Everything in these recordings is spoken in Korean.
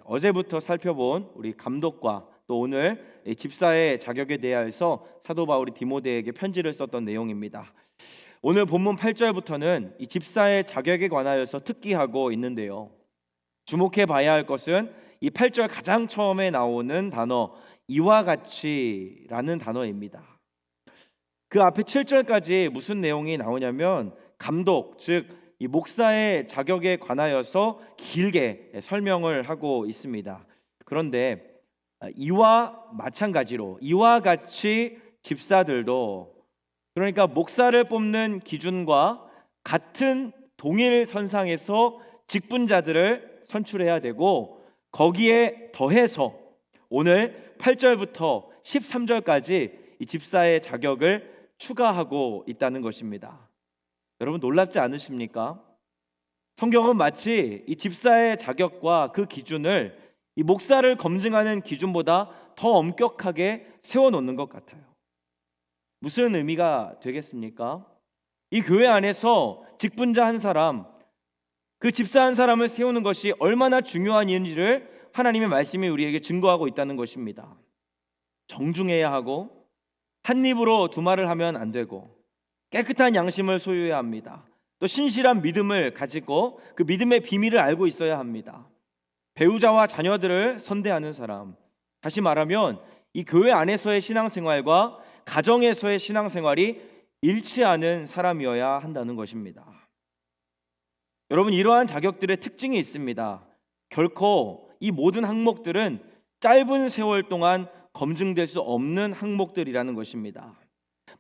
어제부터 살펴본 우리 감독과 또 오늘 이 집사의 자격에 대하여서 사도 바울이 디모데에게 편지를 썼던 내용입니다. 오늘 본문 8절부터는 이 집사의 자격에 관하여서 특기하고 있는데요. 주목해 봐야 할 것은 이 8절 가장 처음에 나오는 단어 이와 같이라는 단어입니다. 그 앞에 7절까지 무슨 내용이 나오냐면 감독, 즉 이 목사의 자격에 관하여서 길게 설명을 하고 있습니다. 그런데 이와 마찬가지로 이와 같이 집사들도, 그러니까 목사를 뽑는 기준과 같은 동일 선상에서 직분자들을 선출해야 되고, 거기에 더해서 오늘 8절부터 13절까지 이 집사의 자격을 추가하고 있다는 것입니다. 여러분 놀랍지 않으십니까? 성경은 마치 이 집사의 자격과 그 기준을 이 목사를 검증하는 기준보다 더 엄격하게 세워놓는 것 같아요. 무슨 의미가 되겠습니까? 이 교회 안에서 직분자 한 사람, 그 집사 한 사람을 세우는 것이 얼마나 중요한 일인지를 하나님의 말씀이 우리에게 증거하고 있다는 것입니다. 정중해야 하고, 한 입으로 두 말을 하면 안 되고, 깨끗한 양심을 소유해야 합니다. 또 신실한 믿음을 가지고 그 믿음의 비밀을 알고 있어야 합니다. 배우자와 자녀들을 선대하는 사람, 다시 말하면 이 교회 안에서의 신앙생활과 가정에서의 신앙생활이 일치하는 사람이어야 한다는 것입니다. 여러분, 이러한 자격들의 특징이 있습니다. 결코 이 모든 항목들은 짧은 세월 동안 검증될 수 없는 항목들이라는 것입니다.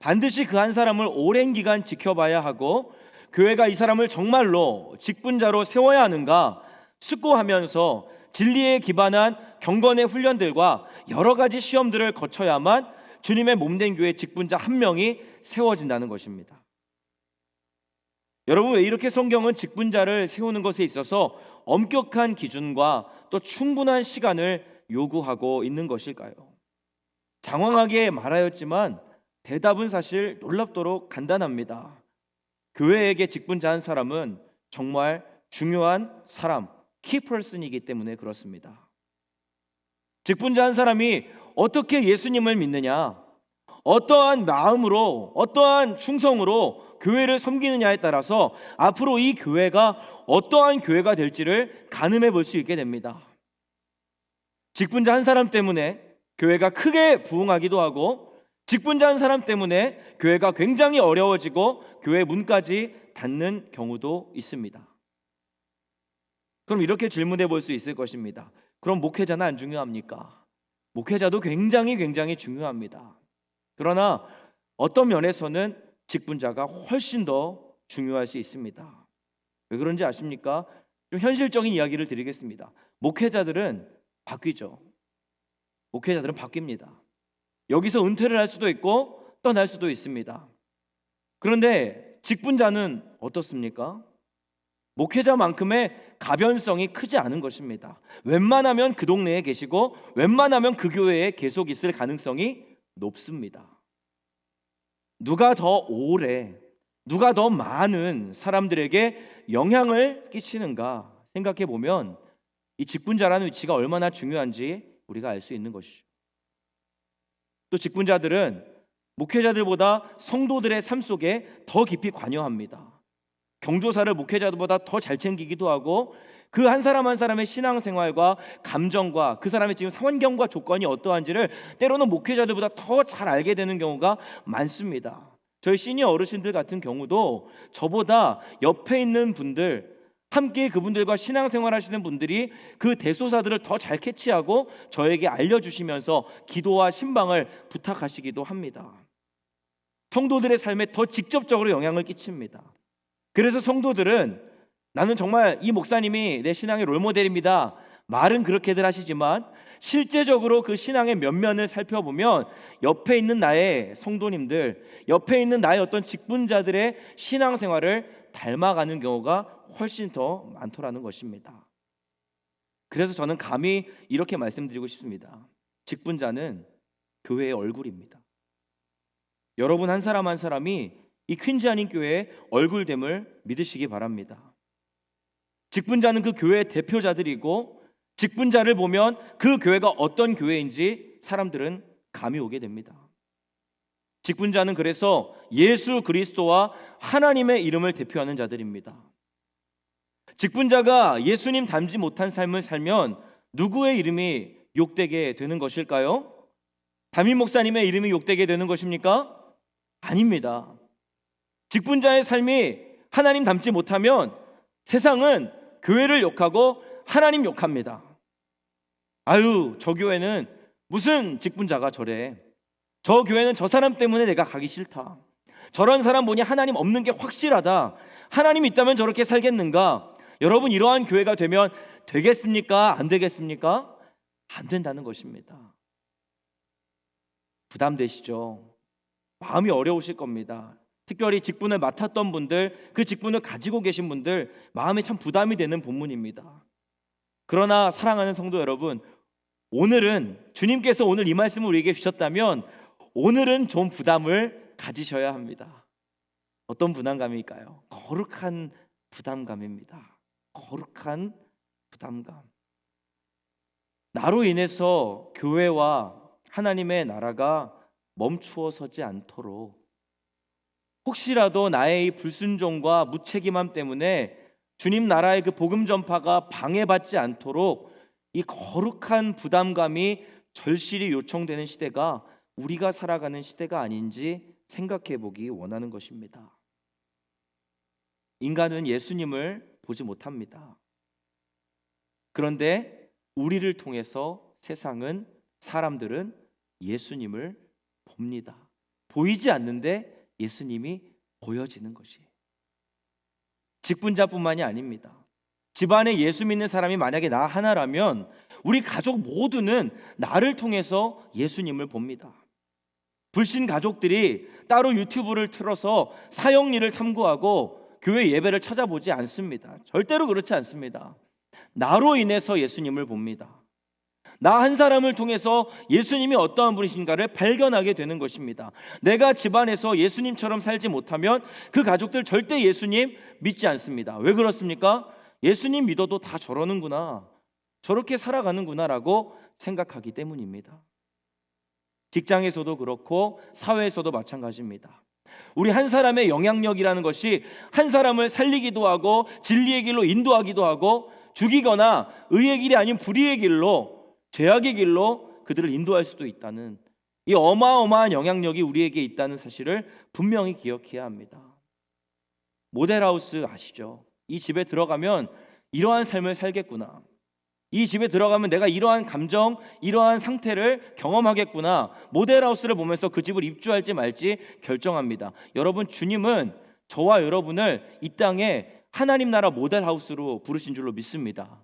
반드시 그 한 사람을 오랜 기간 지켜봐야 하고, 교회가 이 사람을 정말로 직분자로 세워야 하는가 숙고하면서 진리에 기반한 경건의 훈련들과 여러 가지 시험들을 거쳐야만 주님의 몸된 교회 직분자 한 명이 세워진다는 것입니다. 여러분, 왜 이렇게 성경은 직분자를 세우는 것에 있어서 엄격한 기준과 또 충분한 시간을 요구하고 있는 것일까요? 장황하게 말하였지만 대답은 사실 놀랍도록 간단합니다. 교회에게 직분자 한 사람은 정말 중요한 사람, 키퍼슨이기 때문에 그렇습니다. 직분자 한 사람이 어떻게 예수님을 믿느냐, 어떠한 마음으로, 어떠한 충성으로 교회를 섬기느냐에 따라서 앞으로 이 교회가 어떠한 교회가 될지를 가늠해 볼 수 있게 됩니다. 직분자 한 사람 때문에 교회가 크게 부흥하기도 하고, 직분자 한 사람 때문에 교회가 굉장히 어려워지고 교회 문까지 닫는 경우도 있습니다. 그럼 이렇게 질문해 볼 수 있을 것입니다. 그럼 목회자는 안 중요합니까? 목회자도 굉장히 중요합니다. 그러나 어떤 면에서는 직분자가 훨씬 더 중요할 수 있습니다. 왜 그런지 아십니까? 좀 현실적인 이야기를 드리겠습니다. 목회자들은 바뀌죠. 목회자들은 바뀝니다. 여기서 은퇴를 할 수도 있고 떠날 수도 있습니다. 그런데 직분자는 어떻습니까? 목회자만큼의 가변성이 크지 않은 것입니다. 웬만하면 그 동네에 계시고 웬만하면 그 교회에 계속 있을 가능성이 높습니다. 누가 더 오래, 누가 더 많은 사람들에게 영향을 끼치는가 생각해 보면 이 직분자라는 위치가 얼마나 중요한지 우리가 알 수 있는 것이죠. 또 직분자들은 목회자들보다 성도들의 삶 속에 더 깊이 관여합니다. 경조사를 목회자들보다 더 잘 챙기기도 하고, 그 한 사람 한 사람의 신앙생활과 감정과 그 사람의 지금 환경과 조건이 어떠한지를 때로는 목회자들보다 더 잘 알게 되는 경우가 많습니다. 저희 시니어 어르신들 같은 경우도 저보다 옆에 있는 분들, 함께 그분들과 신앙생활 하시는 분들이 그 대소사들을 더 잘 캐치하고 저에게 알려주시면서 기도와 신방을 부탁하시기도 합니다. 성도들의 삶에 더 직접적으로 영향을 끼칩니다. 그래서 성도들은 나는 정말 이 목사님이 내 신앙의 롤모델입니다, 말은 그렇게들 하시지만 실제적으로 그 신앙의 면면을 살펴보면 옆에 있는 나의 성도님들, 옆에 있는 나의 어떤 직분자들의 신앙생활을 닮아가는 경우가 훨씬 더 많더라는 것입니다. 그래서 저는 감히 이렇게 말씀드리고 싶습니다. 직분자는 교회의 얼굴입니다. 여러분 한 사람 한 사람이 이 퀸즈 아닌 교회의 얼굴됨을 믿으시기 바랍니다. 직분자는 그 교회의 대표자들이고 직분자를 보면 그 교회가 어떤 교회인지 사람들은 감이 오게 됩니다. 직분자는 그래서 예수 그리스도와 하나님의 이름을 대표하는 자들입니다. 직분자가 예수님 닮지 못한 삶을 살면 누구의 이름이 욕되게 되는 것일까요? 담임 목사님의 이름이 욕되게 되는 것입니까? 아닙니다. 직분자의 삶이 하나님 닮지 못하면 세상은 교회를 욕하고 하나님 욕합니다. 아유, 저 교회는 무슨 직분자가 저래. 저 교회는 저 사람 때문에 내가 가기 싫다. 저런 사람 보니 하나님 없는 게 확실하다. 하나님 있다면 저렇게 살겠는가? 여러분, 이러한 교회가 되면 되겠습니까? 안 되겠습니까? 안 된다는 것입니다. 부담되시죠? 마음이 어려우실 겁니다. 특별히 직분을 맡았던 분들, 그 직분을 가지고 계신 분들 마음에 참 부담이 되는 본문입니다. 그러나 사랑하는 성도 여러분, 오늘은 주님께서 오늘 이 말씀을 우리에게 주셨다면 오늘은 좀 부담을 가지셔야 합니다. 어떤 부담감일까요? 거룩한 부담감입니다. 거룩한 부담감. 나로 인해서 교회와 하나님의 나라가 멈추어 서지 않도록, 혹시라도 나의 이 불순종과 무책임함 때문에 주님 나라의 그 복음 전파가 방해받지 않도록 이 거룩한 부담감이 절실히 요청되는 시대가 우리가 살아가는 시대가 아닌지 생각해 보기 원하는 것입니다. 인간은 예수님을 보지 못합니다. 그런데 우리를 통해서 세상은, 사람들은 예수님을 봅니다. 보이지 않는데 예수님이 보여지는 것이. 직분자뿐만이 아닙니다. 집안에 예수 믿는 사람이 만약에 나 하나라면 우리 가족 모두는 나를 통해서 예수님을 봅니다. 불신 가족들이 따로 유튜브를 틀어서 사형리를 탐구하고 교회 예배를 찾아보지 않습니다. 절대로 그렇지 않습니다. 나로 인해서 예수님을 봅니다. 나 한 사람을 통해서 예수님이 어떠한 분이신가를 발견하게 되는 것입니다. 내가 집안에서 예수님처럼 살지 못하면 그 가족들 절대 예수님 믿지 않습니다. 왜 그렇습니까? 예수님 믿어도 다 저러는구나, 저렇게 살아가는구나 라고 생각하기 때문입니다. 직장에서도 그렇고 사회에서도 마찬가지입니다. 우리 한 사람의 영향력이라는 것이 한 사람을 살리기도 하고 진리의 길로 인도하기도 하고 죽이거나 의의 길이 아닌 불의의 길로, 죄악의 길로 그들을 인도할 수도 있다는 이 어마어마한 영향력이 우리에게 있다는 사실을 분명히 기억해야 합니다. 모델하우스 아시죠? 이 집에 들어가면 이러한 삶을 살겠구나, 이 집에 들어가면 내가 이러한 감정, 이러한 상태를 경험하겠구나, 모델하우스를 보면서 그 집을 입주할지 말지 결정합니다. 여러분, 주님은 저와 여러분을 이 땅에 하나님 나라 모델하우스로 부르신 줄로 믿습니다.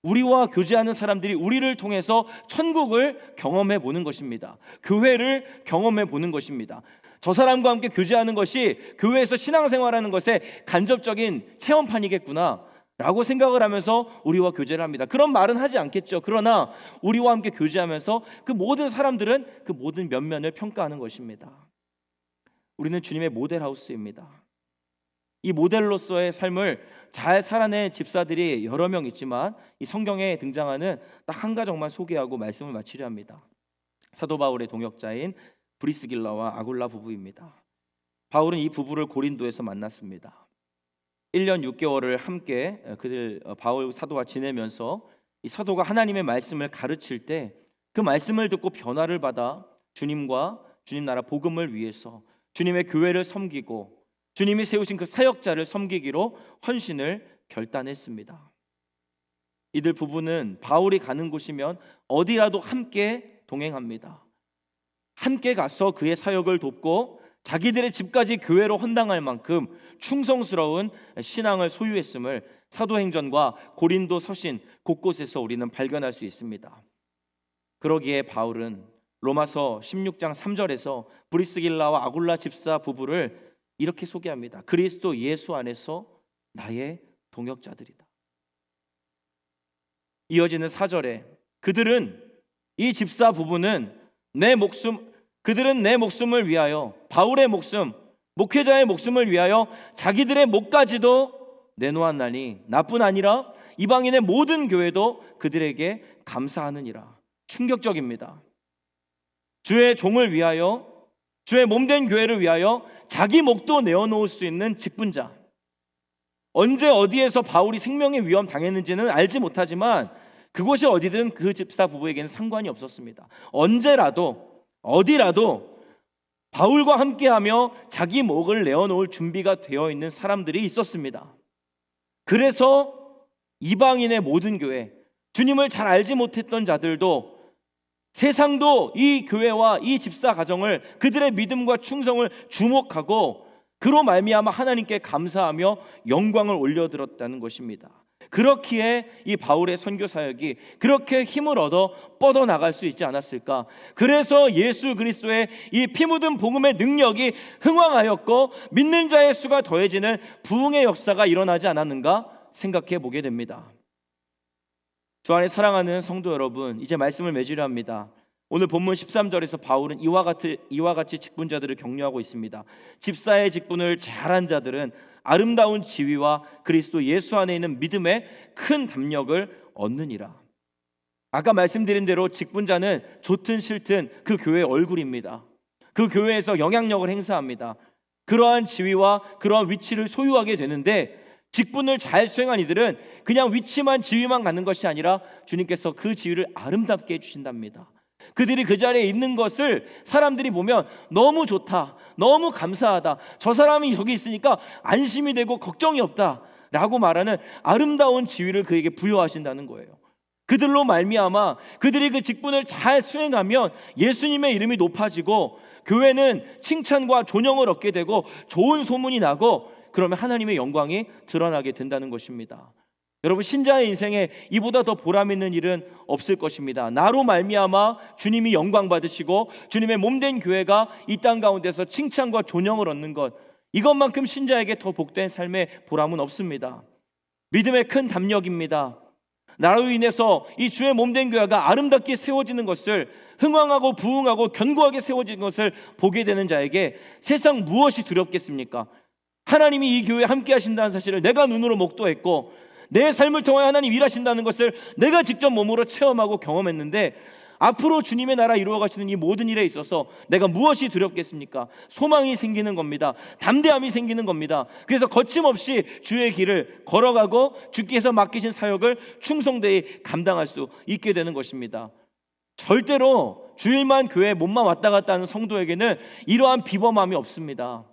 우리와 교제하는 사람들이 우리를 통해서 천국을 경험해 보는 것입니다. 교회를 경험해 보는 것입니다. 저 사람과 함께 교제하는 것이 교회에서 신앙생활하는 것의 간접적인 체험판이겠구나 라고 생각을 하면서 우리와 교제를 합니다. 그런 말은 하지 않겠죠. 그러나 우리와 함께 교제하면서 그 모든 사람들은 그 모든 면면을 평가하는 것입니다. 우리는 주님의 모델하우스입니다. 이 모델로서의 삶을 잘 살아낸 집사들이 여러 명 있지만 이 성경에 등장하는 딱 한 가정만 소개하고 말씀을 마치려 합니다. 사도 바울의 동역자인 브리스길라와 아굴라 부부입니다. 바울은 이 부부를 고린도에서 만났습니다. 1년 6개월을 함께 바울 사도와 지내면서 이 사도가 하나님의 말씀을 가르칠 때 그 말씀을 듣고 변화를 받아 주님과 주님 나라 복음을 위해서 주님의 교회를 섬기고 주님이 세우신 그 사역자를 섬기기로 헌신을 결단했습니다. 이들 부부는 바울이 가는 곳이면 어디라도 함께 동행합니다. 함께 가서 그의 사역을 돕고 자기들의 집까지 교회로 헌당할 만큼 충성스러운 신앙을 소유했음을 사도행전과 고린도 서신 곳곳에서 우리는 발견할 수 있습니다. 그러기에 바울은 로마서 16장 3절에서 브리스길라와 아굴라 집사 부부를 이렇게 소개합니다. 그리스도 예수 안에서 나의 동역자들이다. 이어지는 4절에 이 집사 부부는 그들은 내 목숨을 위하여, 바울의 목숨, 목회자의 목숨을 위하여 자기들의 목까지도 내놓았나니 나뿐 아니라 이방인의 모든 교회도 그들에게 감사하느니라. 충격적입니다. 주의 종을 위하여, 주의 몸된 교회를 위하여 자기 목도 내어놓을 수 있는 직분자, 언제 어디에서 바울이 생명의 위험 당했는지는 알지 못하지만 그곳이 어디든 그 집사 부부에게는 상관이 없었습니다. 언제라도 어디라도 바울과 함께하며 자기 목을 내어놓을 준비가 되어 있는 사람들이 있었습니다. 그래서 이방인의 모든 교회, 주님을 잘 알지 못했던 자들도, 세상도 이 교회와 이 집사 가정을, 그들의 믿음과 충성을 주목하고 그로 말미암아 하나님께 감사하며 영광을 올려드렸다는 것입니다. 그렇기에 이 바울의 선교 사역이 그렇게 힘을 얻어 뻗어나갈 수 있지 않았을까? 그래서 예수 그리스도의 이 피 묻은 복음의 능력이 흥왕하였고 믿는 자의 수가 더해지는 부흥의 역사가 일어나지 않았는가 생각해 보게 됩니다. 주 안에 사랑하는 성도 여러분, 이제 말씀을 맺으려 합니다. 오늘 본문 13절에서 바울은 이와 같이 직분자들을 격려하고 있습니다. 집사의 직분을 잘한 자들은 아름다운 지위와 그리스도 예수 안에 있는 믿음의 큰 담력을 얻느니라. 아까 말씀드린 대로 직분자는 좋든 싫든 그 교회의 얼굴입니다. 그 교회에서 영향력을 행사합니다. 그러한 지위와 그러한 위치를 소유하게 되는데, 직분을 잘 수행한 이들은 그냥 위치만 지위만 갖는 것이 아니라 주님께서 그 지위를 아름답게 해주신답니다. 그들이 그 자리에 있는 것을 사람들이 보면 너무 좋다, 너무 감사하다, 저 사람이 저기 있으니까 안심이 되고 걱정이 없다 라고 말하는 아름다운 지위를 그에게 부여하신다는 거예요. 그들로 말미암아 그들이 그 직분을 잘 수행하면 예수님의 이름이 높아지고 교회는 칭찬과 존영을 얻게 되고 좋은 소문이 나고, 그러면 하나님의 영광이 드러나게 된다는 것입니다. 여러분, 신자의 인생에 이보다 더 보람 있는 일은 없을 것입니다. 나로 말미암아 주님이 영광 받으시고 주님의 몸된 교회가 이 땅 가운데서 칭찬과 존영을 얻는 것, 이것만큼 신자에게 더 복된 삶의 보람은 없습니다. 믿음의 큰 담력입니다. 나로 인해서 이 주의 몸된 교회가 아름답게 세워지는 것을, 흥왕하고 부흥하고 견고하게 세워지는 것을 보게 되는 자에게 세상 무엇이 두렵겠습니까? 하나님이 이 교회에 함께 하신다는 사실을 내가 눈으로 목도했고, 내 삶을 통해 하나님 일하신다는 것을 내가 직접 몸으로 체험하고 경험했는데, 앞으로 주님의 나라 이루어가시는 이 모든 일에 있어서 내가 무엇이 두렵겠습니까? 소망이 생기는 겁니다. 담대함이 생기는 겁니다. 그래서 거침없이 주의 길을 걸어가고 주께서 맡기신 사역을 충성되이 감당할 수 있게 되는 것입니다. 절대로 주일만 교회에 몸만 왔다 갔다 하는 성도에게는 이러한 비범함이 없습니다.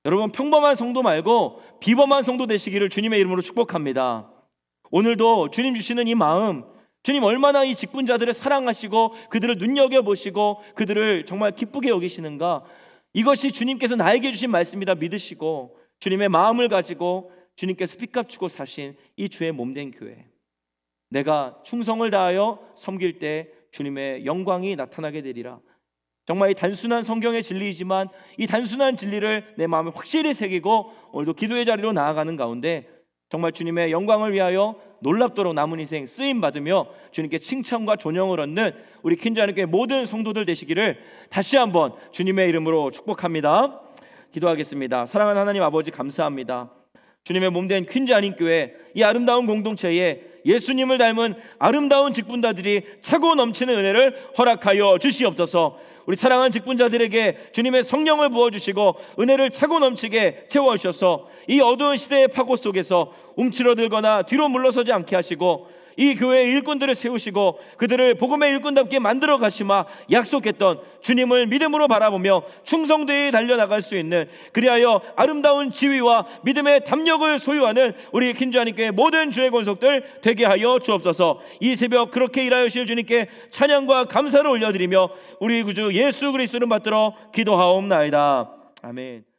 여러분, 평범한 성도 말고 비범한 성도 되시기를 주님의 이름으로 축복합니다. 오늘도 주님 주시는 이 마음, 주님 얼마나 이 직분자들을 사랑하시고 그들을 눈여겨보시고 그들을 정말 기쁘게 여기시는가, 이것이 주님께서 나에게 주신 말씀이다 믿으시고 주님의 마음을 가지고 주님께서 핏값 주고 사신 이 주의 몸된 교회, 내가 충성을 다하여 섬길 때 주님의 영광이 나타나게 되리라. 정말 이 단순한 성경의 진리이지만 이 단순한 진리를 내 마음에 확실히 새기고 오늘도 기도의 자리로 나아가는 가운데 정말 주님의 영광을 위하여 놀랍도록 남은 인생 쓰임받으며 주님께 칭찬과 존영을 얻는 우리 퀸즈하나님교회 모든 성도들 되시기를 다시 한번 주님의 이름으로 축복합니다. 기도하겠습니다. 사랑하는 하나님 아버지, 감사합니다. 주님의 몸된 퀸즈하나님교회 이 아름다운 공동체에 예수님을 닮은 아름다운 직분자들이 차고 넘치는 은혜를 허락하여 주시옵소서. 우리 사랑하는 직분자들에게 주님의 성령을 부어주시고 은혜를 차고 넘치게 채워주셔서 이 어두운 시대의 파고 속에서 움츠러들거나 뒤로 물러서지 않게 하시고 이 교회의 일꾼들을 세우시고 그들을 복음의 일꾼답게 만들어 가시마 약속했던 주님을 믿음으로 바라보며 충성되이 달려나갈 수 있는, 그리하여 아름다운 지위와 믿음의 담력을 소유하는 우리 퀸즈하나님께 모든 주의 권속들 되게 하여 주옵소서. 이 새벽 그렇게 일하여 주실 주님께 찬양과 감사를 올려드리며 우리 구주 예수 그리스도를 받들어 기도하옵나이다. 아멘.